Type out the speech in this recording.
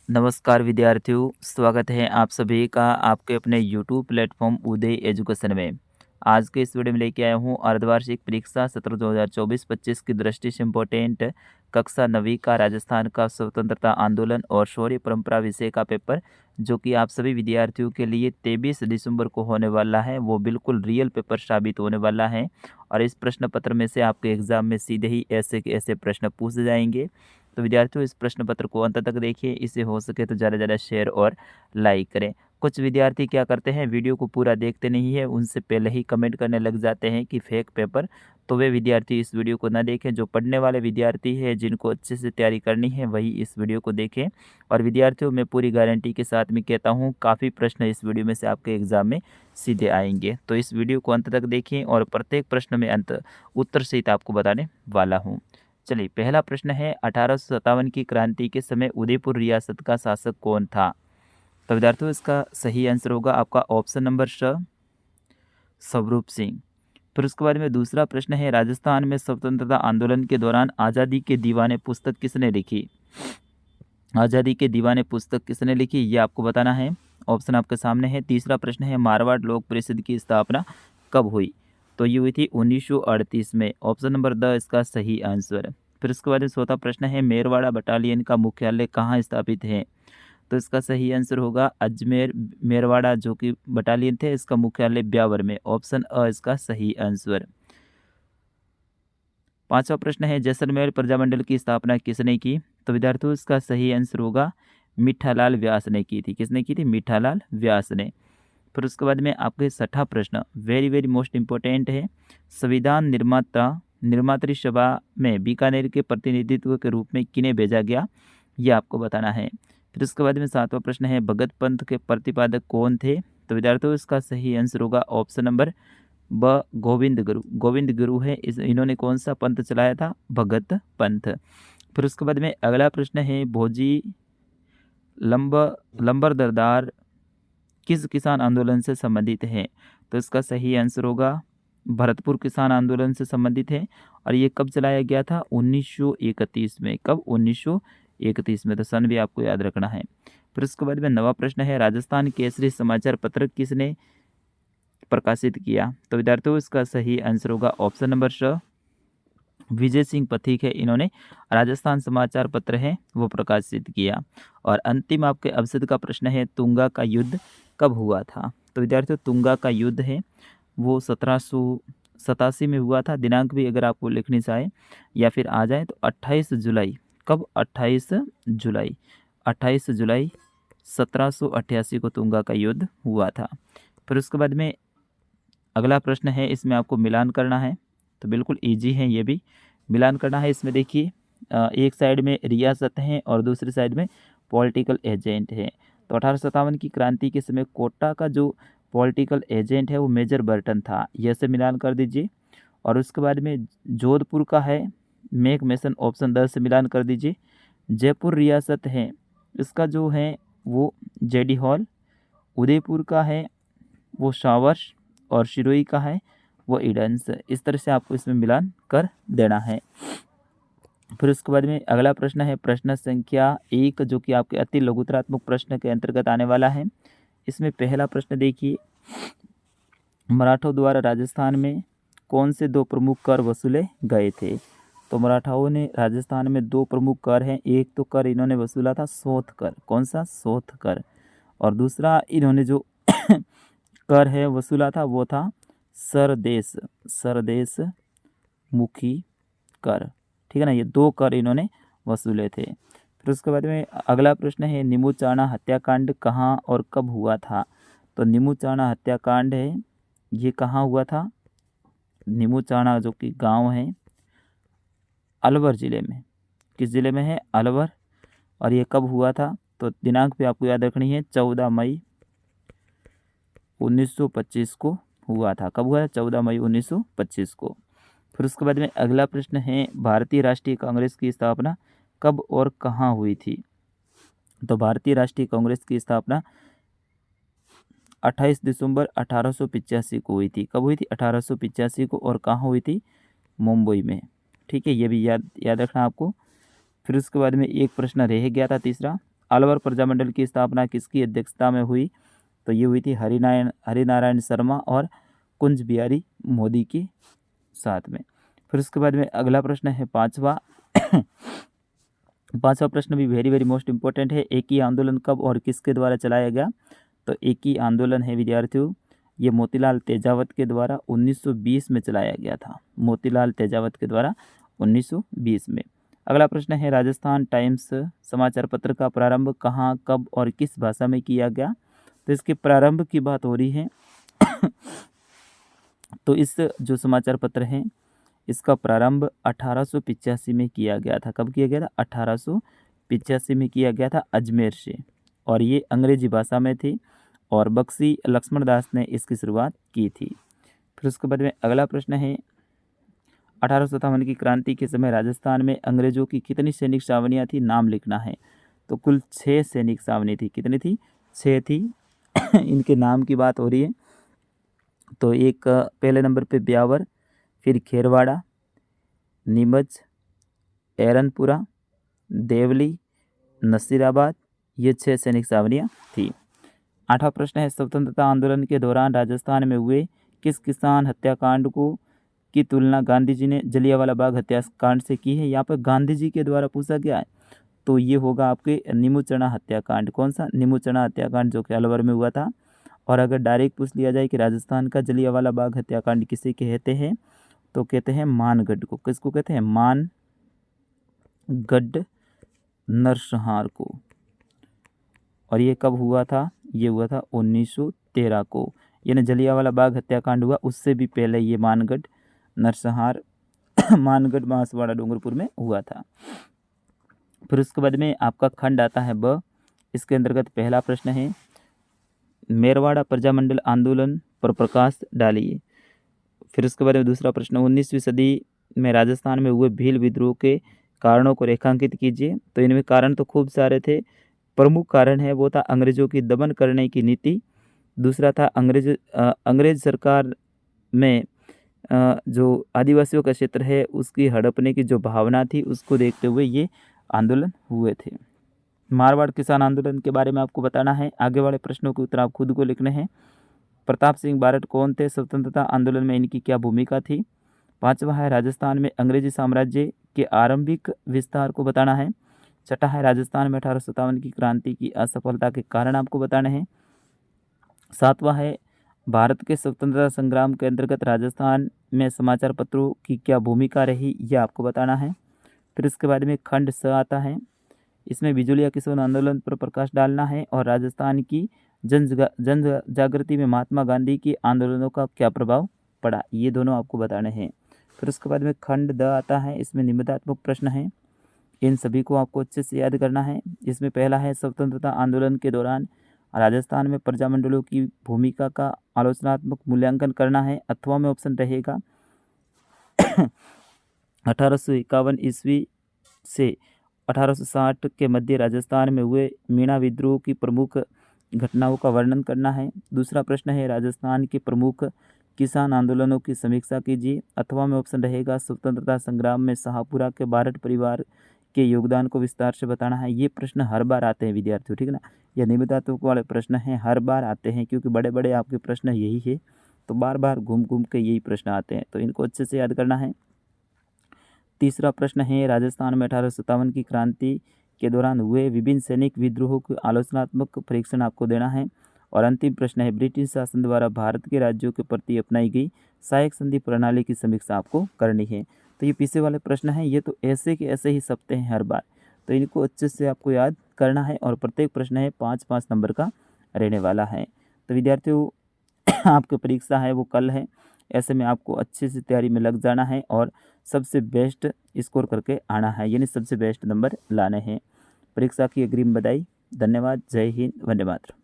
नमस्कार विद्यार्थियों, स्वागत है आप सभी का आपके अपने यूट्यूब प्लेटफॉर्म उदय एजुकेशन में। आज के इस वीडियो में लेके आया हूँ अर्धवार्षिक परीक्षा सत्र 2024-25 की दृष्टि से इम्पोर्टेंट कक्षा 9वीं का राजस्थान का स्वतंत्रता आंदोलन और शौर्य परंपरा विषय का पेपर, जो कि आप सभी विद्यार्थियों के लिए 23 दिसंबर को होने वाला है। वो बिल्कुल रियल पेपर साबित होने वाला है और इस प्रश्न पत्र में से आपके एग्जाम में सीधे ही ऐसे के ऐसे प्रश्न पूछे जाएंगे। तो विद्यार्थियों, इस प्रश्न पत्र को अंत तक देखिए, इसे हो सके तो ज़्यादा से ज़्यादा शेयर और लाइक करें। कुछ विद्यार्थी क्या करते हैं, वीडियो को पूरा देखते नहीं है, उनसे पहले ही कमेंट करने लग जाते हैं कि फेक पेपर। तो वे विद्यार्थी इस वीडियो को ना देखें। जो पढ़ने वाले विद्यार्थी हैं, जिनको अच्छे से तैयारी करनी है, वही इस वीडियो को देखें। और विद्यार्थियों, मैं पूरी गारंटी के साथ में कहता हूँ, काफ़ी प्रश्न इस वीडियो में से आपके एग्जाम में सीधे आएंगे। तो इस वीडियो को अंत तक देखें और प्रत्येक प्रश्न में अंत उत्तर सहित आपको बताने वाला हूँ। चलिए, पहला प्रश्न है, 1857 की क्रांति के समय उदयपुर रियासत का शासक कौन था? तो विद्यार्थियों, इसका सही आंसर होगा आपका ऑप्शन नंबर स, स्वरूप सिंह। फिर उसके बाद में दूसरा प्रश्न है, राजस्थान में स्वतंत्रता आंदोलन के दौरान आज़ादी के दीवाने पुस्तक किसने लिखी? आज़ादी के दीवाने पुस्तक किसने लिखी, ये आपको बताना है। ऑप्शन आपके सामने है। तीसरा प्रश्न है, मारवाड़ लोक परिषद की स्थापना कब हुई? तो ये हुई थी 1938 में। ऑप्शन नंबर द इसका सही आंसर। फिर उसके बाद चौथा प्रश्न है, मेरवाड़ा बटालियन का मुख्यालय कहाँ स्थापित है? तो इसका सही आंसर होगा अजमेर। मेरवाड़ा जो कि बटालियन थे, इसका मुख्यालय ब्यावर में। ऑप्शन अ इसका सही आंसर। पांचवा प्रश्न है, जैसलमेर प्रजामंडल की स्थापना किसने की? तो विद्यार्थियों, इसका सही आंसर होगा मीठालाल व्यास ने की थी। किसने की थी? मीठालाल व्यास ने। फिर उसके बाद में आपके छठा प्रश्न वेरी वेरी मोस्ट इम्पोर्टेंट है, संविधान निर्मात्री सभा में बीकानेर के प्रतिनिधित्व के रूप में किन्हें भेजा गया, यह आपको बताना है। फिर उसके बाद में सातवां प्रश्न है, भगत पंथ के प्रतिपादक कौन थे? तो विद्यार्थियों, इसका सही आंसर होगा ऑप्शन नंबर ब, गोविंद गुरु। गोविंद गुरु है, इन्होंने कौन सा पंथ चलाया था? भगत पंथ। फिर उसके बाद में अगला प्रश्न है, भोजी लंब लंबरदार किस किसान आंदोलन से संबंधित है? तो इसका सही आंसर होगा भरतपुर किसान आंदोलन से संबंधित है। और ये कब चलाया गया था? 1931 में। कब? 1931 में। तो सन भी आपको याद रखना है। फिर उसके बाद में नवा प्रश्न है, राजस्थान केसरी समाचार पत्र किसने प्रकाशित किया? तो विद्यार्थियों, इसका सही आंसर होगा ऑप्शन नंबर स, विजय सिंह पथिक है, इन्होंने राजस्थान समाचार पत्र है वो प्रकाशित किया। और अंतिम आपके अवसद का प्रश्न है, तुंगा का युद्ध कब हुआ था? तो विद्यार्थियों, तुंगा का युद्ध है वो 1787 में हुआ था। दिनांक भी अगर आपको लिखनी चाहे या फिर आ जाए तो 28 जुलाई। कब? 28 जुलाई 1788 को तुंगा का युद्ध हुआ था। फिर उसके बाद में अगला प्रश्न है, इसमें आपको मिलान करना है। तो बिल्कुल इजी है, ये भी मिलान करना है। इसमें देखिए, एक साइड में रियासत है और दूसरी साइड में पॉलिटिकल एजेंट है। तो 1857 की क्रांति के समय कोटा का जो पॉलिटिकल एजेंट है वो मेजर बर्टन था, यह से मिलान कर दीजिए। और उसके बाद में जोधपुर का है मेक मेसन, ऑप्शन 10 से मिलान कर दीजिए। जयपुर रियासत है, इसका जो है वो जेडी हॉल। उदयपुर का है वो शावर्स और शिरोई का है वो ईडेंस। इस तरह से आपको इसमें मिलान कर देना है। फिर उसके बाद में अगला प्रश्न है, प्रश्न संख्या 1, जो कि आपके अति लघुतरात्मक प्रश्न के अंतर्गत आने वाला है। इसमें पहला प्रश्न देखिए, मराठों द्वारा राजस्थान में कौन से 2 प्रमुख कर वसूले गए थे? तो मराठाओं ने राजस्थान में 2 प्रमुख कर हैं। एक तो कर इन्होंने वसूला था सोथ कर। कौन सा? सोथ कर। और दूसरा इन्होंने जो कर है वसूला था वो था सरदेश मुखी कर। ठीक है ना, ये 2 कर इन्होंने वसूले थे। फिर उसके बाद में अगला प्रश्न है, नीमूचाणा हत्याकांड कहाँ और कब हुआ था? तो नीमूचाणा हत्याकांड है ये कहाँ हुआ था? नीमूचाणा जो कि गांव है अलवर ज़िले में। किस ज़िले में है? अलवर। और ये कब हुआ था? तो दिनांक भी आपको याद रखनी है, 14 मई 1925 को हुआ था। कब हुआ? 14 मई 1925 को। फिर उसके बाद में अगला प्रश्न है, भारतीय राष्ट्रीय कांग्रेस की स्थापना कब और कहाँ हुई थी? तो भारतीय राष्ट्रीय कांग्रेस की स्थापना 28 दिसंबर 1885 को हुई थी। कब हुई थी? 1885 को। और कहाँ हुई थी? मुंबई में। ठीक है, ये भी याद रखना आपको। फिर उसके बाद में एक प्रश्न रह गया था तीसरा, अलवर प्रजामंडल की स्थापना किसकी अध्यक्षता में हुई? तो ये हुई थी हरिनारायण शर्मा और कुंज बिहारी मोदी के साथ में। फिर उसके बाद में अगला प्रश्न है पांचवा प्रश्न भी वेरी वेरी मोस्ट इंपॉर्टेंट है। एक ही आंदोलन कब और किसके द्वारा चलाया गया? तो एक ही आंदोलन है विद्यार्थियों, ये मोतीलाल तेजावत के द्वारा 1920 में चलाया गया था। मोतीलाल तेजावत के द्वारा 1920 में। अगला प्रश्न है राजस्थान टाइम्स समाचार पत्र का प्रारंभ कहाँ, कब और किस भाषा में किया गया? तो इसके प्रारंभ की बात हो रही है तो इस जो समाचार पत्र है इसका प्रारंभ 1885 में किया गया था। कब किया गया था? 1885 में किया गया था अजमेर से, और ये अंग्रेजी भाषा में थी और बख्शी लक्ष्मण दास ने इसकी शुरुआत की थी। फिर उसके बाद में अगला प्रश्न है 1857 की क्रांति के समय राजस्थान में अंग्रेजों की कितनी सैनिक छावनियाँ थी? नाम लिखना है। तो कुल 6 सैनिक छावनी थी। कितनी थी? 6 थी। इनके नाम की बात हो रही है। तो एक पहले नंबर पे ब्यावर, फिर खेरवाड़ा, नीमच, एरनपुरा, देवली, नसीराबाद, ये 6 सैनिक छावनियाँ थी। 8वां प्रश्न है स्वतंत्रता आंदोलन के दौरान राजस्थान में हुए किस किसान हत्याकांड को की तुलना गांधी जी ने जलियांवाला बाग हत्याकांड से की है? यहाँ पर गांधी जी के द्वारा पूछा गया है, तो ये होगा आपके नीमूचना हत्याकांड। कौन सा? नीमूचना हत्याकांड, जो कि अलवर में हुआ था। और अगर डायरेक्ट पूछ लिया जाए कि राजस्थान का जलियांवाला बाग हत्याकांड किसे कहते हैं, तो कहते हैं मानगढ़ को। किसको कहते हैं? मानगढ़ नरसंहार को। और ये कब हुआ था? ये हुआ था 1913 को। यानी जलियांवाला बाग हत्याकांड हुआ उससे भी पहले ये मानगढ़ नरसंहार मानगढ़ बांसवाड़ा डूंगरपुर में हुआ था। फिर उसके बाद में आपका खंड आता है ब। इसके अंतर्गत पहला प्रश्न है मेरवाड़ा प्रजामंडल आंदोलन पर प्रकाश डालिए। फिर उसके बाद में दूसरा प्रश्न 19वीं सदी में राजस्थान में हुए भील विद्रोह के कारणों को रेखांकित कीजिए। तो इनमें कारण तो खूब सारे थे। प्रमुख कारण है वो था अंग्रेजों की दमन करने की नीति। दूसरा था अंग्रेज सरकार में जो आदिवासियों का क्षेत्र है उसकी हड़पने की जो भावना थी उसको देखते हुए ये आंदोलन हुए थे। मारवाड़ किसान आंदोलन के बारे में आपको बताना है। आगे वाले प्रश्नों के उत्तर आप खुद को लिखने हैं। प्रताप सिंह बारट कौन थे? स्वतंत्रता आंदोलन में इनकी क्या भूमिका थी? 5वां है राजस्थान में अंग्रेजी साम्राज्य के आरंभिक विस्तार को बताना है। 6ठा है राजस्थान में 1857 की क्रांति की असफलता के कारण आपको बताने हैं। 7वां है भारत के स्वतंत्रता संग्राम के अंतर्गत राजस्थान में समाचार पत्रों की क्या भूमिका रही, यह आपको बताना है। फिर इसके बाद में खंड स आता है। इसमें बिजुलिया किसान आंदोलन पर प्रकाश डालना है और राजस्थान की जन जागृति में महात्मा गांधी के आंदोलनों का क्या प्रभाव पड़ा, ये दोनों आपको बताने हैं। फिर उसके बाद में खंड द आता है। इसमें निबंधात्मक प्रश्न है, इन सभी को आपको अच्छे से याद करना है। इसमें पहला है स्वतंत्रता आंदोलन के दौरान राजस्थान में प्रजामंडलों की भूमिका का आलोचनात्मक मूल्यांकन करना है। अथवा में ऑप्शन रहेगा 1851 ईस्वी से 1860 के मध्य राजस्थान में हुए मीणा विद्रोह की प्रमुख घटनाओं का वर्णन करना है। दूसरा प्रश्न है राजस्थान के प्रमुख किसान आंदोलनों की समीक्षा कीजिए। अथवा में ऑप्शन रहेगा स्वतंत्रता संग्राम में शाहपुरा के बारट परिवार के योगदान को विस्तार से बताना है। ये प्रश्न हर बार आते हैं विद्यार्थियों, ठीक है ना। यह निबंधात्मक वाले प्रश्न हैं, हर बार आते हैं क्योंकि बड़े बड़े आपके प्रश्न यही है, तो बार बार घूम घूम के यही प्रश्न आते हैं, तो इनको अच्छे से याद करना है। तीसरा प्रश्न है राजस्थान में 1857 की क्रांति के दौरान हुए विभिन्न सैनिक विद्रोहों के आलोचनात्मक परीक्षण आपको देना है। और अंतिम प्रश्न है ब्रिटिश शासन द्वारा भारत के राज्यों के प्रति अपनाई गई सहायक संधि प्रणाली की समीक्षा आपको करनी है। तो ये पीछे वाले प्रश्न हैं, ये तो ऐसे के ऐसे ही सप्ते हैं हर बार, तो इनको अच्छे से आपको याद करना है। और प्रत्येक प्रश्न है 5-5 नंबर का रहने वाला है। तो विद्यार्थियों आपकी परीक्षा है वो कल है, ऐसे में आपको अच्छे से तैयारी में लग जाना है और सबसे बेस्ट स्कोर करके आना है, यानी सबसे बेस्ट नंबर लाने हैं। परीक्षा की अग्रिम बधाई। धन्यवाद। जय हिंद, वंदे मातरम।